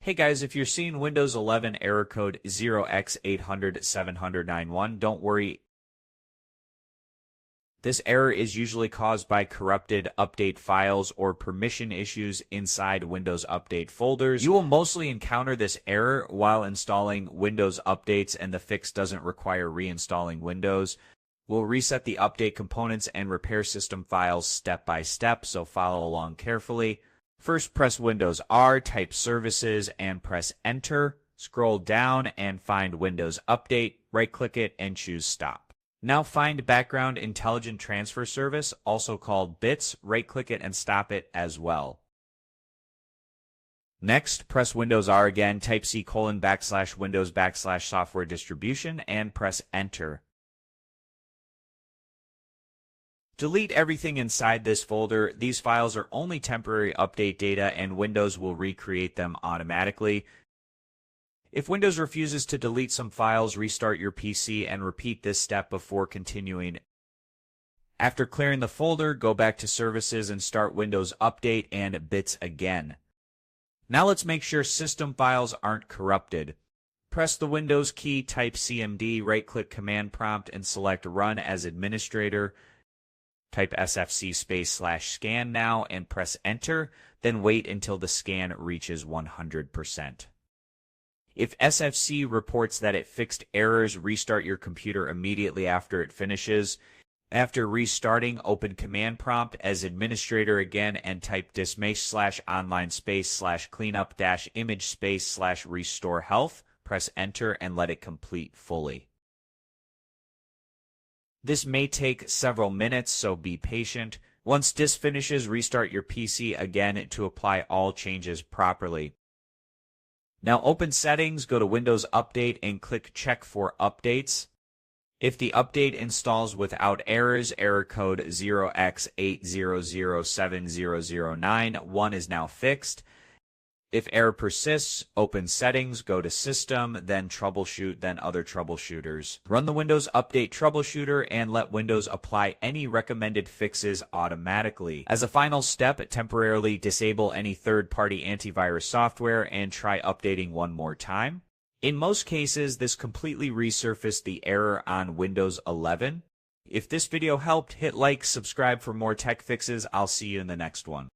Hey guys, if you're seeing Windows 11 error code 0x80070091, don't worry. This error is usually caused by corrupted update files or permission issues inside Windows Update folders. You will mostly encounter this error while installing Windows updates, and the fix doesn't require reinstalling Windows. We'll reset the update components and repair system files step by step, so follow along carefully. First, press Windows R, type Services, and press Enter. Scroll down and find Windows Update, right-click it, and choose Stop. Now find Background Intelligent Transfer Service, also called BITS, right-click it and stop it as well. Next, press Windows R again, type C:\Windows\software distribution, and press Enter. Delete everything inside this folder. These files are only temporary update data, and Windows will recreate them automatically. If Windows refuses to delete some files, restart your PC and repeat this step before continuing. After clearing the folder, go back to Services and start Windows Update and BITS again. Now let's make sure system files aren't corrupted. Press the Windows key, type CMD, right-click Command Prompt, and select Run as Administrator. Type SFC /scan now and press Enter, then wait until the scan reaches 100%. If SFC reports that it fixed errors, restart your computer immediately after it finishes. After restarting, open Command Prompt as Administrator again and type dismace/online/cleanup-image/restore health. Press Enter and let it complete fully. This may take several minutes, so be patient. Once this finishes, restart your PC again to apply all changes properly. Now open Settings, go to Windows Update, and click Check for Updates. If the update installs without errors, error code 0x80070091 is now fixed. If error persists, open Settings, go to System, then Troubleshoot, then Other Troubleshooters. Run the Windows Update Troubleshooter and let Windows apply any recommended fixes automatically. As a final step, temporarily disable any third-party antivirus software and try updating one more time. In most cases, this completely resurfaced the error on Windows 11. If this video helped, hit like, subscribe for more tech fixes. I'll see you in the next one.